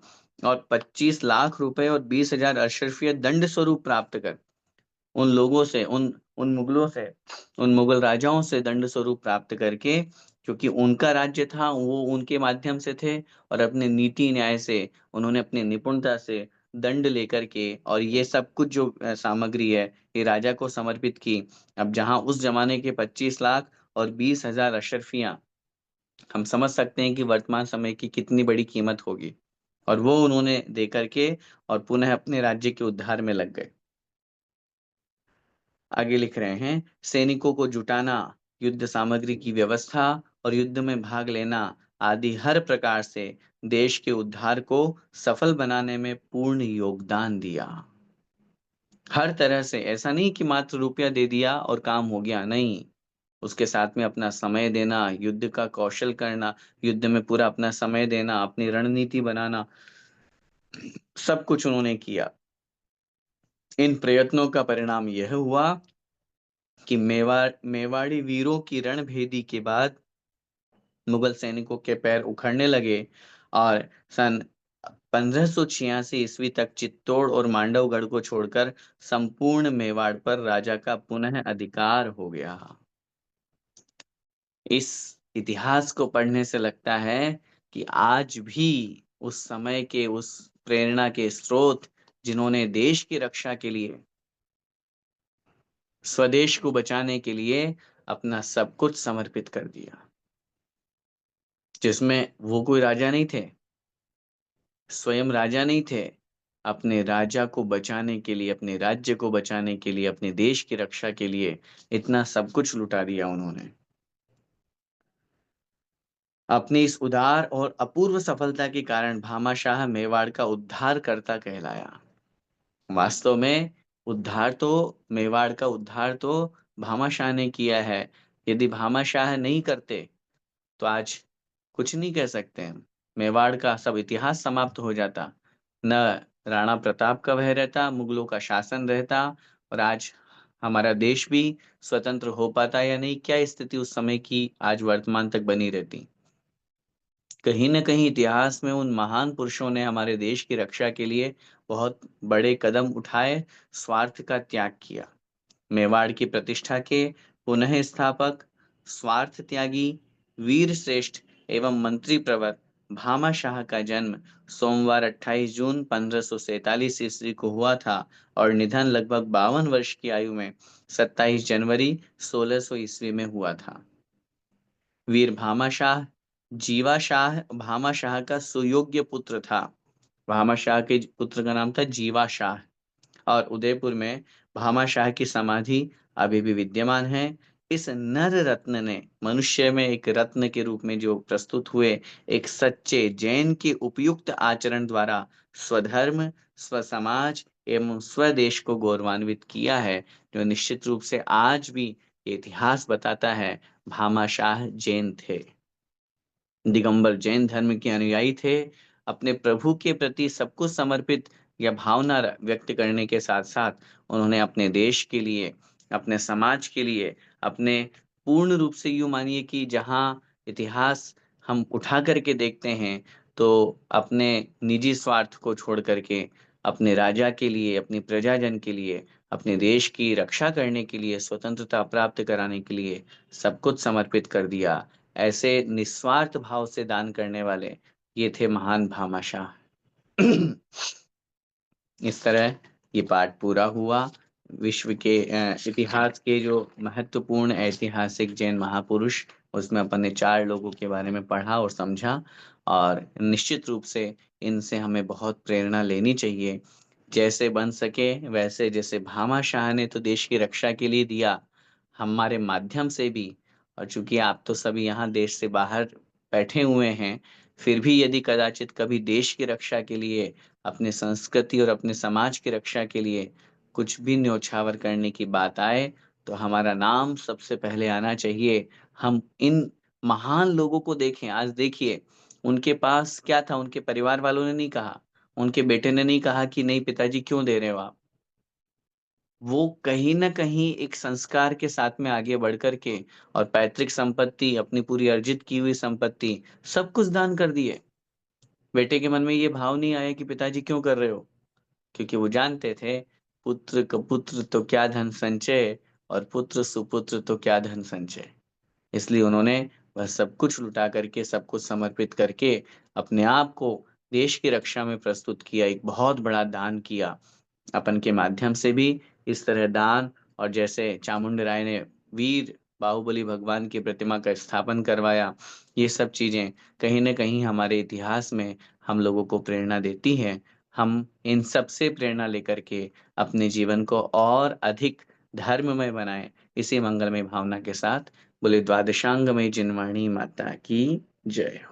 और 25 लाख रुपए और 20,000 अशर्फियत दंड स्वरूप प्राप्त कर उन लोगों से, उन उन मुगलों से, उन मुगल राजाओं से दंड स्वरूप प्राप्त करके, क्योंकि उनका राज्य था, वो उनके माध्यम से थे, और अपने नीति न्याय से उन्होंने अपनी निपुणता से दंड लेकर के और ये सब कुछ जो सामग्री है, ये राजा को समर्पित की। अब जहाँ उस ज़माने के 25 लाख और 20,000 अशर्फ़ियाँ, हम समझ सकते हैं कि वर्तमान समय की कितनी बड़ी कीमत होगी। और वो उन्होंने दे कर के और पुनः अपने राज्य के उद्धार में लग गए। आगे लिख रहे हैं, सैनिकों को जुटाना, युद्ध सामग्री की व्यवस्था और युद्ध में भाग लेना आदि हर प्रकार से देश के उद्धार को सफल बनाने में पूर्ण योगदान दिया। हर तरह से, ऐसा नहीं कि मात्र रुपया दे दिया और काम हो गया, नहीं। उसके साथ में अपना समय देना, युद्ध का कौशल करना, युद्ध में पूरा अपना समय देना, अपनी रणनीति बनाना, सब कुछ उन्होंने किया। इन प्रयत्नों का परिणाम यह हुआ कि मेवाड़ी वीरों की रणभेदी के बाद मुगल सैनिकों के पैर उखड़ने लगे और सन 1586 ईस्वी तक चित्तौड़ और मांडवगढ़ को छोड़कर संपूर्ण मेवाड़ पर राजा का पुनः अधिकार हो गया। इस इतिहास को पढ़ने से लगता है कि आज भी उस समय के उस प्रेरणा के स्रोत, जिन्होंने देश की रक्षा के लिए, स्वदेश को बचाने के लिए अपना सब कुछ समर्पित कर दिया, जिसमें वो कोई राजा नहीं थे, स्वयं राजा नहीं थे, अपने राजा को बचाने के लिए, अपने राज्य को बचाने के लिए, अपने देश की रक्षा के लिए इतना सब कुछ लुटा दिया उन्होंने। अपनी इस उदार और अपूर्व सफलता के कारण भामाशाह मेवाड़ का उद्धारकर्ता कहलाया। वास्तव में उद्धार तो मेवाड़ का उद्धार तो भामाशाह ने किया है। यदि भामाशाह नहीं करते तो आज कुछ नहीं कह सकते हम। मेवाड़ का सब इतिहास समाप्त हो जाता। न राणा प्रताप का वह रहता, मुगलों का शासन रहता और आज हमारा देश भी स्वतंत्र हो पाता या नहीं, क्या स्थिति उस समय की आज वर्तमान तक बनी रहती। कहीं न कहीं इतिहास में उन महान पुरुषों ने हमारे देश की रक्षा के लिए बहुत बड़े कदम उठाए, स्वार्थ का त्याग किया। मेवाड़ की प्रतिष्ठा के पुनः स्थापक, स्वार्थ त्यागी, वीर श्रेष्ठ एवं मंत्री प्रवर भामाशाह का जन्म सोमवार 28 जून 1547 ईस्वी को हुआ था और निधन लगभग 52 वर्ष की आयु में 27 जनवरी 1600 ईस्वी में हुआ था। वीर भामाशाह जीवाशाह भामाशाह का सुयोग्य पुत्र था। भामाशाह के पुत्र का नाम था जीवाशाह और उदयपुर में भामाशाह की समाधि अभी भी विद्यमान है। इस नर रत्न ने मनुष्य में एक रत्न के रूप में जो प्रस्तुत हुए, एक सच्चे जैन के उपयुक्त आचरण द्वारा स्वधर्म, स्वसमाज एवं स्वदेश को गौरवान्वित किया है, जो निश्चित रूप से आज भी ये इतिहास बताता है भामाशाह जैन थे। दिगंबर जैन धर्म के अनुयायी थे। अपने प्रभु के प्रति सब कुछ समर्पित या भावना व्यक्त करने के साथ साथ उन्होंने अपने देश के लिए, अपने समाज के लिए, अपने पूर्ण रूप से यूं मानिए कि जहां इतिहास हम उठा करके देखते हैं तो अपने निजी स्वार्थ को छोड़ करके अपने राजा के लिए, अपनी प्रजाजन के लिए, अपने देश की रक्षा करने के लिए, स्वतंत्रता प्राप्त कराने के लिए सब कुछ समर्पित कर दिया। ऐसे निस्वार्थ भाव से दान करने वाले ये थे महान भामाशाह। इस तरह ये पाठ पूरा हुआ। विश्व के इतिहास के जो महत्वपूर्ण ऐतिहासिक जैन महापुरुष, उसमें अपन ने 4 लोगों के बारे में पढ़ा और समझा और निश्चित रूप से इनसे हमें बहुत प्रेरणा लेनी चाहिए। जैसे बन सके वैसे, जैसे भामाशाह ने तो देश की रक्षा के लिए दिया, हमारे माध्यम से भी। और चूंकि आप तो सभी यहाँ देश से बाहर बैठे हुए हैं, फिर भी यदि कदाचित कभी देश की रक्षा के लिए, अपने संस्कृति और अपने समाज की रक्षा के लिए कुछ भी न्योछावर करने की बात आए, तो हमारा नाम सबसे पहले आना चाहिए। हम इन महान लोगों को देखें, आज देखिए उनके पास क्या था, उनके परिवार वालों ने नहीं कहा, उनके बेटे ने नहीं कहा कि नहीं पिताजी क्यों दे रहे हो आप। वो कहीं न कहीं एक संस्कार के साथ में आगे बढ़ कर के और पैतृक संपत्ति, अपनी पूरी अर्जित की हुई संपत्ति, सब कुछ दान कर दिए। बेटे के मन में ये भाव नहीं आया कि पिताजी क्यों कर रहे हो? क्योंकि वो जानते थे, पुत्र कपुत्र तो क्या धन संचय और पुत्र सुपुत्र तो क्या धन संचय। इसलिए उन्होंने वह सब कुछ लुटा करके, सब कुछ समर्पित करके अपने आप को देश की रक्षा में प्रस्तुत किया, एक बहुत बड़ा दान किया अपन के माध्यम से भी। इस तरह दान, और जैसे चामुंड राय ने वीर बाहुबली भगवान की प्रतिमा का स्थापन करवाया, ये सब चीजें कहीं न कहीं हमारे इतिहास में हम लोगों को प्रेरणा देती है। हम इन सब से प्रेरणा लेकर के अपने जीवन को और अधिक धर्ममय बनाएं। इसी मंगलमय भावना के साथ बोले द्वादशांगमय जिनवाणी माता की जय हो।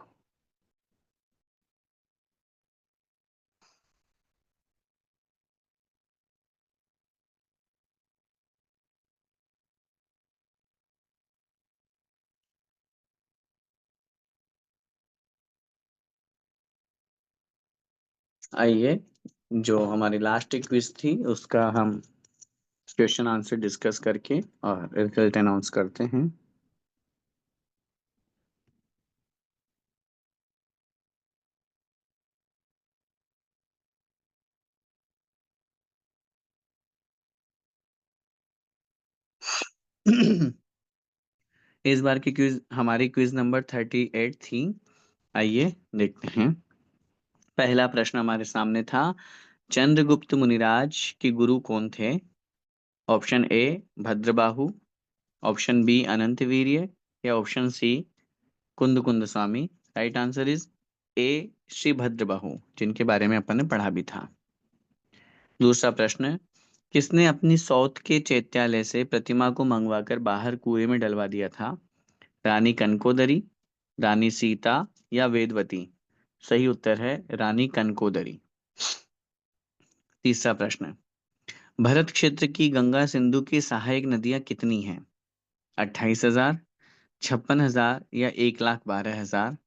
आइए, जो हमारी लास्ट क्विज थी उसका हम क्वेश्चन आंसर डिस्कस करके और रिजल्ट अनाउंस करते हैं। इस बार की क्विज हमारी क्विज नंबर 38 थी। आइए देखते हैं। पहला प्रश्न हमारे सामने था, चंद्रगुप्त मुनिराज के गुरु कौन थे? Option A Bhadrabahu, option B Anant Virya, या option C Kund Kund Swami. Right answer is A Shri Bhadrabahu, जिनके बारे में अपन ने पढ़ा भी था। दूसरा प्रश्न, किसने अपनी सौत के चैत्यालय से प्रतिमा को मंगवाकर बाहर कुएं में डलवा दिया था? रानी कनकोदरी, रानी सीता, या वेदवती। सही उत्तर है रानी कनकोदरी। तीसरा प्रश्न, भरत क्षेत्र की गंगा सिंधु की सहायक नदियां कितनी हैं? 28,000, 56,000, या 1,12,000।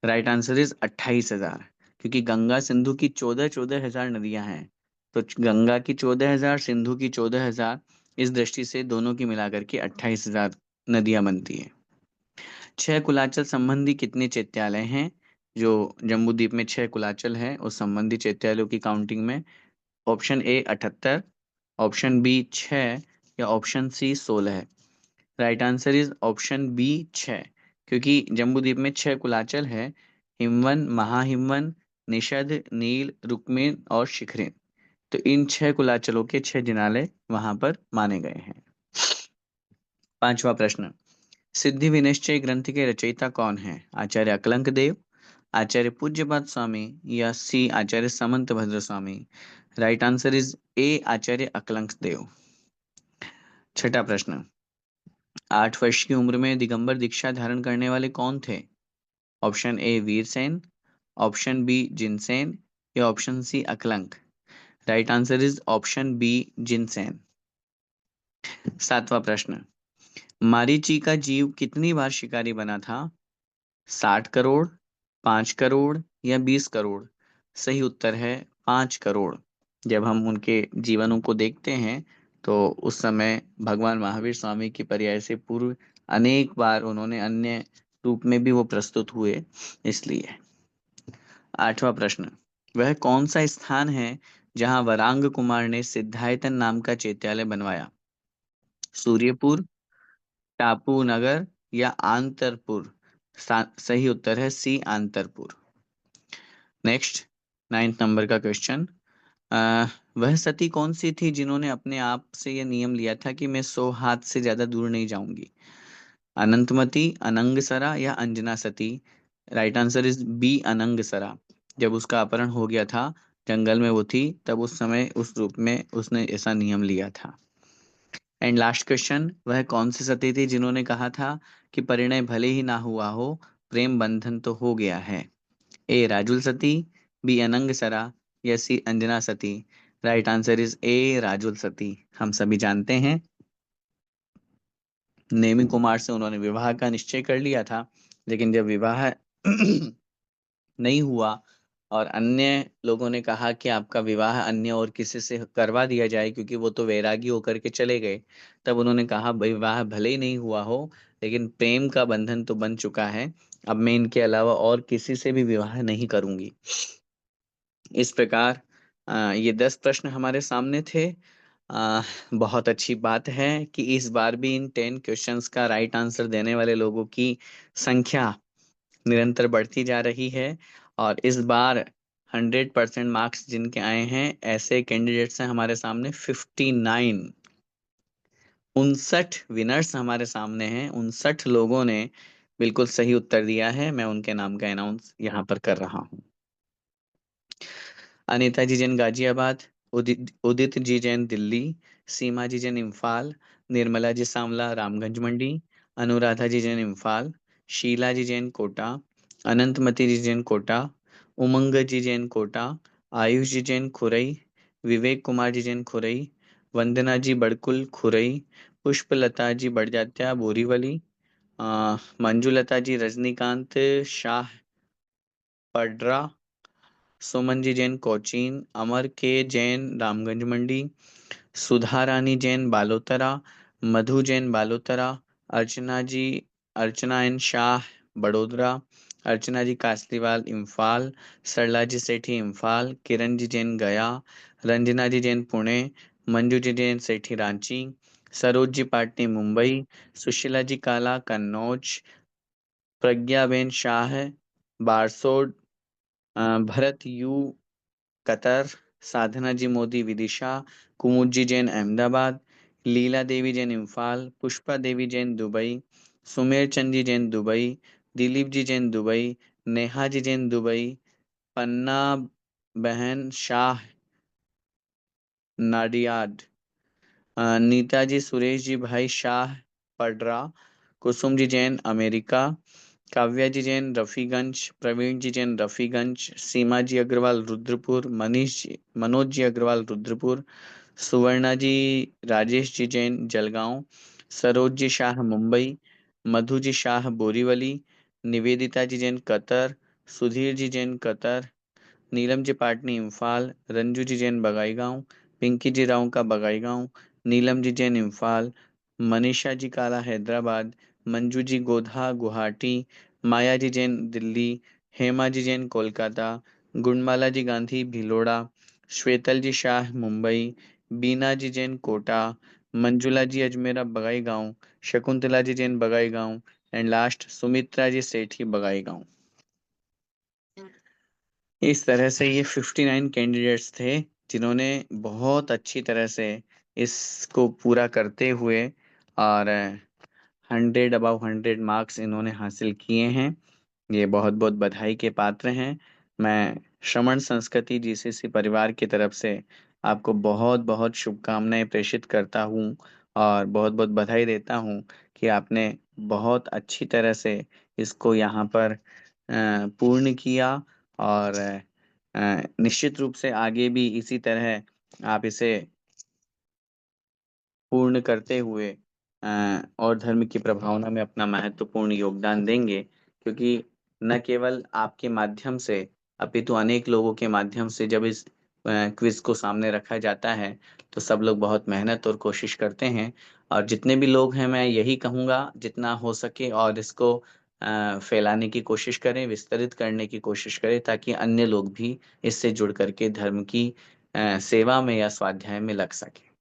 राइट आंसर इज 28,000, क्योंकि गंगा सिंधु की 14,000 नदियां हैं। तो गंगा की 14,000, सिंधु की 14,000, इस दृष्टि से दोनों की मिलाकर के 28,000 नदियां बनती है। छह कुलाचल संबंधी कितने चैत्यालय हैं? जो जम्बूद्वीप में छह कुलाचल है उस संबंधी चैत्यालयों की काउंटिंग में, ऑप्शन ए 78, ऑप्शन बी 6, या ऑप्शन सी 16 है। Right answer is option B 6, क्योंकि जम्बूद्वीप में छह कुलाचल है, हिमवन, महाहिमवन, निषद, नील, रुक्मिन और शिखरिन। तो इन छह कुलाचलों के छह जिनालय वहां पर माने गए हैं। पांचवा प्रश्न, सिद्धि विनिश्चय ग्रंथ के रचयिता कौन है? आचार्य अकलंक देव, आचार्य पूज्यपाद स्वामी, या सी आचार्य समंत भद्र स्वामी। राइट आंसर इज ए आचार्य अकलंक देव। छठा प्रश्न, 8 वर्ष की उम्र में दिगंबर दीक्षा धारण करने वाले कौन थे? Option A Virsen, option B Jinsen, या option C Akalank. Right answer is option B Jinsen. सातवां प्रश्न, मारीची का जीव कितनी बार शिकारी बना था? 60 करोड़, 5 करोड़, या 20 करोड़। सही उत्तर है 5 करोड़। जब हम उनके जीवनों को देखते हैं तो उस समय भगवान महावीर स्वामी की पर्याय से पूर्व अनेक बार उन्होंने अन्य रूप में भी वो प्रस्तुत हुए, इसलिए। आठवां प्रश्न, वह कौन सा स्थान है जहां वरांग कुमार ने सिद्धायतन नाम का चैत्यालय बनवाया? सूर्यपुर, टापू नगर, या आंतरपुर। सही उत्तर है सी आंतरपुर। नेक्स्ट, 9th नंबर का क्वेश्चन, वह सती कौन सी थी जिन्होंने अपने आप से यह नियम लिया था कि मैं 100 हाथ से ज्यादा दूर नहीं जाऊंगी? अनंतमती, अनंगसरा, या Anjana Sati. Right answer is B Anangsara. जब उसका अपहरण हो गया था, जंगल में वो थी, तब उस समय उस रूप में उसने ऐसा नियम लिया था। एंड लास्ट क्वेश्चन, वह कौन सी सती थी जिन्होंने कहा था कि परिणय भले ही ना हुआ हो, प्रेम बंधन तो हो गया है? ए राजुल सती, बी अनंग सरा, या C Anjana Sati. Right answer is A Rajul Sati. हम सभी जानते हैं नेमी कुमार से उन्होंने विवाह का निश्चय कर लिया था, लेकिन जब विवाह नहीं हुआ और अन्य लोगों ने कहा कि आपका विवाह अन्य और किसी से करवा दिया जाए क्योंकि वो तो वैरागी होकर के चले गए, तब उन्होंने कहा विवाह भले ही नहीं हुआ हो, लेकिन प्रेम का बंधन तो बन चुका है, अब मैं इनके अलावा और किसी से भी विवाह नहीं करूंगी। इस प्रकार ये 10 प्रश्न हमारे सामने थे। बहुत अच्छी बात है कि इस बार भी इन 10 क्वेश्चंस का राइट आंसर देने वाले लोगों की संख्या निरंतर बढ़ती जा रही है। और इस बार 100% मार्क्स जिनके आए हैं, ऐसे कैंडिडेट्स हैं हमारे सामने 59। 59 विनर्स हमारे सामने हैं। 59 लोगों ने बिल्कुल सही उत्तर दिया है। मैं उनके नाम का अनाउंस यहाँ पर कर रहा हूँ। अनीता जी जैन गाजियाबाद, उदित जी जैन दिल्ली, सीमा जी जैन इम्फाल, निर्मला जी सांवला रामगंज मंडी, अनुराधा जी जैन इम्फाल, शीला जी जैन कोटा, अनंतमती जी जैन कोटा, उमंग जी जैन कोटा, आयुष जी जैन खुरई, विवेक कुमार जी जैन खुरई, वंदना जी बड़कुल खुरई, पुष्पलता जी बड़जात्या बोरीवली, मंजुलता जी रजनीकांत शाह पडरा, सुमन जी जैन कोचीन, अमर के जैन रामगंज मंडी, सुधा रानी जैन बालोतरा, मधु जैन बालोतरा, अर्चना जी अर्चना एन शाह बड़ोदरा, अर्चना जी कासलीवाल इम्फाल, सरला जी सेठी इम्फाल, किरण जी जैन गया, रंजना जी जैन पुणे, मंजू जी जैन सेठी Ranchi, Saroj ji Patni Mumbai, Sushila ji Kala Kannauj, Pragyaben Shah Barsod, Bharat U Qatar, Sadhana ji Modi Vidisha, Kumud ji Jain Ahmedabad, Leela Devi Jain Imphal, Pushpa Devi Jain Dubai, Sumer Chand ji Jain Dubai, Dilip ji Jain Dubai, Neha ji Jain Dubai, Panna बहन शाह नाडियाड, नीताजी सुरेश जी भाई शाह पडरा, कुसुम जी जैन अमेरिका, काव्या जी जैन रफीगंज, प्रवीण जी जैन रफीगंज, सीमा जी अग्रवाल रुद्रपुर, मनोज जी अग्रवाल रुद्रपुर, सुवर्णा जी राजेश जी जैन जलगांव, सरोज जी शाह मुंबई, मधु जी शाह बोरीवली, निवेदिता जी जैन कतर, सुधीर जी जैन कतर, नीलम जी पाटनी इम्फाल, रंजू जी जैन बगाईगांव, पिंकी जी राव का बगाईगांव, नीलम जी जैन इम्फाल, मनीषा जी काला हैदराबाद, मंजू जी गोधा गुवाहाटी, माया जी जैन दिल्ली, हेमा जी जैन कोलकाता, गुणमाला जी गांधी भिलोड़ा, श्वेतल जी शाह मुंबई, बीना जी जैन कोटा, मंजुला जी अजमेरा बगाईगांव, शकुंतला जी जैन बगाईगांव एंड लास्ट सुमित्रा जी सेठी बगाईगांव। इस तरह से ये 59 कैंडिडेट्स थे जिन्होंने बहुत अच्छी तरह से इसको पूरा करते हुए और 100 मार्क्स इन्होंने हासिल किए हैं। ये बहुत बहुत बधाई के पात्र हैं। मैं श्रमण संस्कृति जीसीसी परिवार की तरफ से आपको बहुत बहुत शुभकामनाएं प्रेषित करता हूँ और बहुत बहुत बधाई देता हूँ कि आपने बहुत अच्छी तरह से इसको यहाँ पर पूर्ण किया और निश्चित रूप से आगे भी इसी तरह आप इसे पूर्ण करते हुए और धर्म की प्रभावना में अपना महत्वपूर्ण योगदान देंगे, क्योंकि न केवल आपके माध्यम से अपितु अनेक लोगों के माध्यम से जब इस क्विज को सामने रखा जाता है तो सब लोग बहुत मेहनत और कोशिश करते हैं। और जितने भी लोग हैं मैं यही कहूँगा जितना हो सके और इसको फैलाने की कोशिश करें, विस्तरित करने की कोशिश करें, ताकि अन्य लोग भी इससे जुड़ करके धर्म की सेवा में या स्वाध्याय में लग सके।